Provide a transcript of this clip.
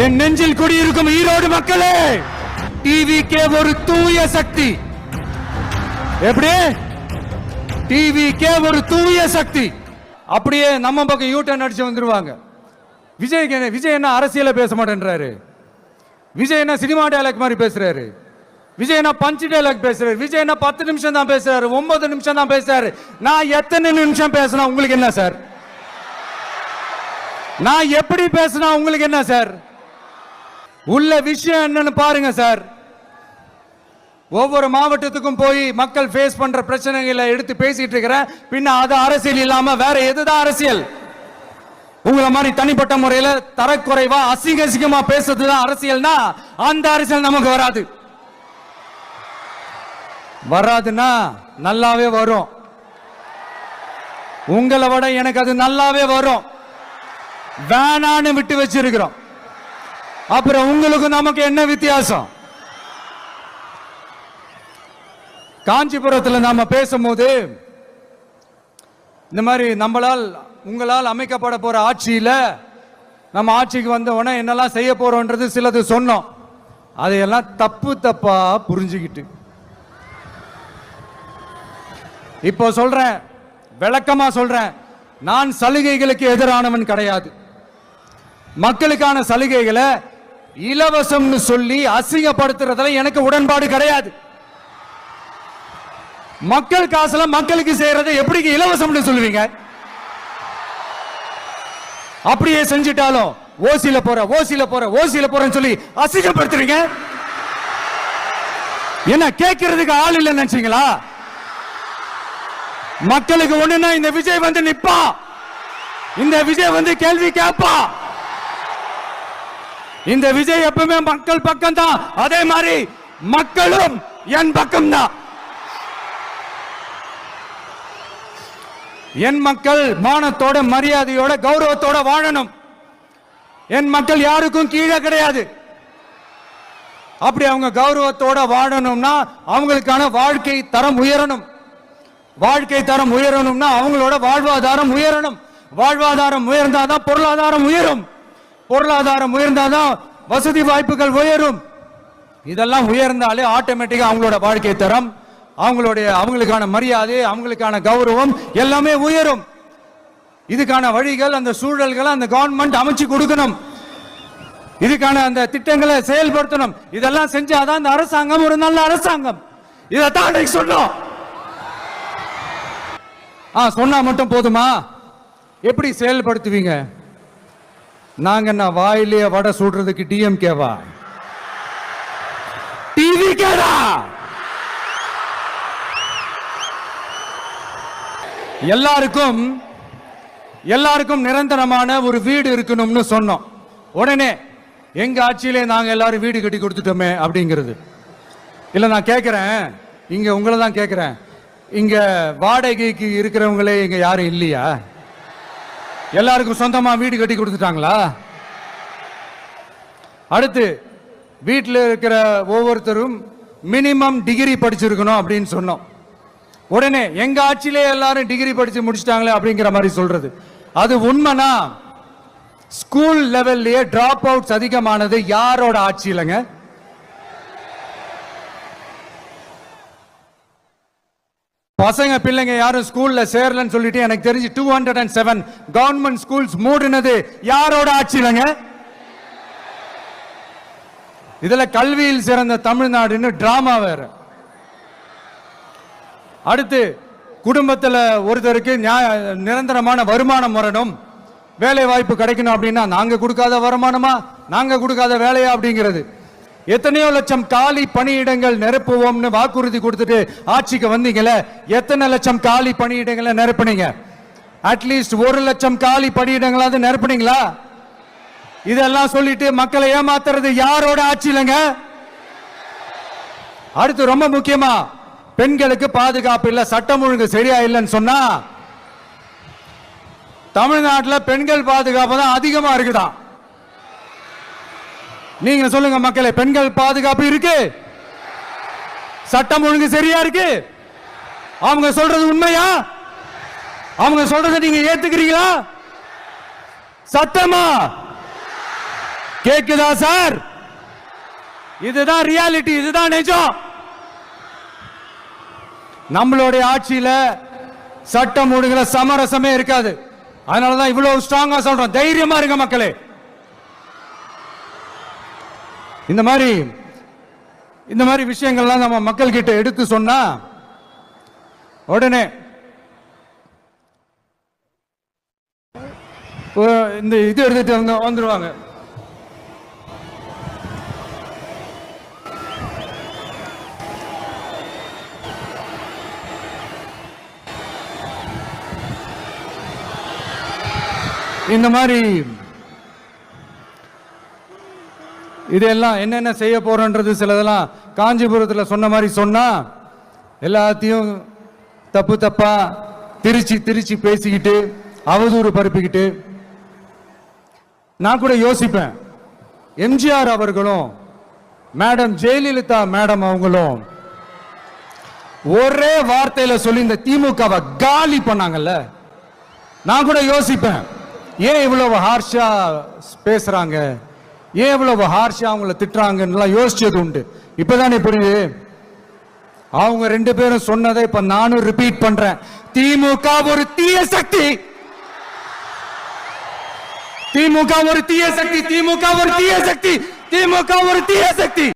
என் நெஞ்சில் குடியிருக்கும் ஈரோடு மக்களே, டிவிகே ஒரு தூய சக்தி. எப்படி? டிவிகே ஒரு தூய சக்தி. அப்படியே நம்ம பக்கம் யூட்டர்ன் அடிச்சு வந்துருவாங்க. விஜய் என்ன அரசியல பேச மாட்டேன்றாரு, விஜய் என்ன சினிமா டயலாக் மாதிரி பேசுறாரு, விஜய் என்ன பஞ்ச் டயலாக் பேசுறாரு, விஜய் என்ன 10 நிமிஷம் தான் பேசுறாரு, 9 நிமிஷம் தான் பேசுறாரு. நான் எத்தனை நிமிஷம் பேசினா உங்களுக்கு என்ன சார்? நான் எப்படி பேசினா உங்களுக்கு என்ன சார்? உள்ள விஷயம் என்னன்னு பாருங்க சார். ஒவ்வொரு மாவட்டத்துக்கும் போய் மக்கள் ஃபேஸ் பண்ற பிரச்சனைகளை எடுத்து பேசிட்டு இருக்கிறேன். பின்ன அது அரசியல் இல்லாம வேற எதுதான் அரசியல்? உங்களை மாதிரி தனிப்பட்ட முறையில தரக்குறைவா அசிங்கமா பேசுறதுதான் அரசியல்னா அந்த அரசியல் நமக்கு வராது. வராதுன்னா நல்லாவே வரும். உங்களை விட எனக்கு அது நல்லாவே வரும். வேணான்னு விட்டு வச்சிருக்கிறோம். அப்புறம் உங்களுக்கு நமக்கு என்ன வித்தியாசம்? காஞ்சிபுரத்தில் நாம பேசும்போது இந்த மாதிரி உங்களால் அமைக்கப்பட போற ஆட்சியில நம்ம ஆட்சிக்கு வந்த உடனே என்னெல்லாம் செய்ய போறோம்ன்றது சிலது சொன்னோம். அதையெல்லாம் தப்பா புரிஞ்சுக்கிட்டு இப்போ சொல்றேன், விளக்கமா சொல்றேன். நான் சலுகைகளுக்கு எதிரானவன் கிடையாது. மக்களுக்கான சலுகைகளை இலவசம்னு சொல்லி அசிங்கப்படுத்துறதுல எனக்கு உடன்பாடு கிடையாது. மக்கள் காசுல மக்களுக்கு செய்யறதை எப்படி இலவசம்னு சொல்லுவீங்க? அப்படியே செஞ்சிட்டாலும் ஓசில போறேன்னு சொல்லி அசிங்கப்படுத்துறீங்க. என்ன கேட்கறதுக்கு ஆள் இல்லைன்னு நினைச்சீங்களா? மக்களுக்கு ஒண்ணுன்னா இந்த விஜய் வந்து நிப்பா, இந்த விஜய் வந்து கேள்வி கேட்பா. இந்த விஜய் எப்பவுமே மக்கள் பக்கம் தான். அதே மாதிரி மக்களும் என் பக்கம் தான். என் மக்கள் மானத்தோட மரியாதையோட கௌரவத்தோட வாழணும். என் மக்கள் யாருக்கும் கீழே கிடையாது. அப்படி அவங்க கௌரவத்தோட வாழணும்னா அவங்களுக்கான வாழ்க்கை தரம் உயரணும். வாழ்க்கை தரம் உயரணும்னா அவங்களோட வாழ்வாதாரம் உயரணும். வாழ்வாதாரம் உயர்ந்தாதான் பொருளாதாரம் உயரும். பொருளாதாரம் உயர்ந்தாதான் வசதி வாய்ப்புகள் உயரும். இதெல்லாம் உயர்ந்தாலே ஆட்டோமேட்டிக்கா அவங்களோட வாழ்க்கை தரம், அவங்களுக்கான மரியாதை, அவங்களுக்கான கௌரவம் எல்லாமே உயரும். இதுக்கான வழிகள், அந்த சூழல்களை அந்த கவர்மெண்ட் அமைச்சு கொடுக்கணும். இதுக்கான அந்த திட்டங்களை செயல்படுத்தணும். இதெல்லாம் செஞ்சாதான் இந்த அரசாங்கம் ஒரு நல்ல அரசாங்கம். இதைத்தான் சொன்னோம். சொன்னா மட்டும் போதுமா? எப்படி செயல்படுத்துவீங்க? நாங்க என்ன வாயிலே வடை சுடுறதுக்கு டிஎம்கேவா? டிவிகேடா? எல்லாருக்கும் நிரந்தரமான ஒரு வீடு இருக்கணும்னு சொன்னோம். உடனே எங்க ஆட்சியிலே நாங்க எல்லாரும் வீடு கட்டி கொடுத்துட்டோமே அப்படிங்கிறது இல்ல. நான் கேட்கிறேன், இங்க உங்களை தான் கேட்கிறேன், இங்க வாடகைக்கு இருக்கிறவங்களே இங்க யாரும் இல்லையா? எல்லாருக்கும் சொந்தமா வீடு கட்டி கொடுத்துட்டாங்களா? அடுத்து வீட்டில் இருக்கிற ஒவ்வொருத்தரும் மினிமம் டிகிரி படிச்சிருக்கணும் அப்படின்னு சொன்னோம். உடனே எங்க ஆட்சியிலே எல்லாரும் டிகிரி படிச்சு முடிச்சிட்டாங்களே அப்படிங்கிற மாதிரி சொல்றது அது உண்மைனா? ஸ்கூல் லெவல்லயே டிராப் அவுட்ஸ் அதிகமானது யாரோட ஆட்சியிலங்க? பசங்க பிள்ளைங்க யாரும் ஸ்கூல்ல சேரலன்னு சொல்லிட்டு எனக்கு தெரிஞ்சு 207 கவர்மெண்ட் ஸ்கூல்ஸ் மூடினது யாரோட ஆட்சியிலங்க? இதுல கல்வியில் சிறந்த தமிழ்நாடுன்னு டிராமா வேற. அடுத்து குடும்பத்துல ஒருத்தருக்கு நிரந்தரமான வருமானம் வரணும், வேலை வாய்ப்பு கிடைக்கணும் அப்படின்னா நாங்க கொடுக்காத வருமானமா, நாங்க கொடுக்காத வேலையா அப்படிங்கிறது. எத்தனையோ லட்சம் காலி பணியிடங்கள் நிரப்புவோம்னு வாக்குறுதி கொடுத்துட்டு ஆட்சிக்கு வந்தீங்கல்ல, எத்தனை லட்சம் காலி பணியிடங்களை நிரப்புனீங்க? அட்லீஸ்ட் 1 லட்சம் காலி பணியிடங்களாவது நிரப்புனீங்களா? இதெல்லாம் சொல்லிட்டு மக்களை ஏமாத்துறது யாரோட ஆட்சியிலங்க? அடுத்து ரொம்ப முக்கியமா, பெண்களுக்கு பாதுகாப்பு இல்ல, சட்டம் ஒழுங்கு சரியா இல்லைன்னு சொன்னா தமிழ்நாட்டில் பெண்கள் பாதுகாப்பு தான் அதிகமா இருக்குதான். நீங்க சொல்லுங்க மக்களே, பெண்கள் பாதுகாப்பு இருக்கு? சட்டம் ஒழுங்கு சரியா இருக்கு? அவங்க சொல்றது உண்மையா? அவங்க சொல்றதை நீங்க ஏத்துக்கிறீங்களா? சத்தமா கேக்குதா சார்? இதுதான் ரியாலிட்டி, இதுதான் நிஜம். நம்மளுடைய ஆட்சியில சட்டம் ஒழுங்குல சமரசமே இருக்காது. அதனாலதான் இவ்வளவு ஸ்ட்ராங்கா சொல்றோம், தைரியமா இருங்க மக்களே. இந்த மாதிரி விஷயங்கள்லாம் நம்ம மக்கள் கிட்ட எடுத்து சொன்னா உடனே இந்த இது எடுத்துட்டு வந்துருவாங்க. இந்த மாதிரி இதெல்லாம் என்னென்ன செய்ய போறோன்றது சிலதெல்லாம் காஞ்சிபுரத்தில் சொன்ன மாதிரி சொன்னா எல்லாத்தையும் தப்பு தப்பா திருச்சி பேசிக்கிட்டு அவதூறு பரப்பிக்கிட்டு. நான் கூட யோசிப்பேன், எம்ஜிஆர் அவர்களும் மேடம் ஜெயலலிதா மேடம் அவங்களும் ஒரே வார்த்தையில சொல்லி இந்த திமுகவை காலி பண்ணாங்கல்ல. நான் கூட யோசிப்பேன், ஏன் இவ்வளவு ஹார்ஷா பேசுறாங்க, ஏன் இவ்வளவு ஹார்ஷா அவங்கள திட்டுறாங்கன்னு யோசிச்சது உண்டு. இப்பதானே புரியுது. அவங்க ரெண்டு பேரும் சொன்னதை இப்ப நானும் ரிப்பீட் பண்றேன். திமுக ஒரு தீய சக்தி, திமுக ஒரு தீய சக்தி, திமுக ஒரு தீய சக்தி, திமுக ஒரு தீய சக்தி.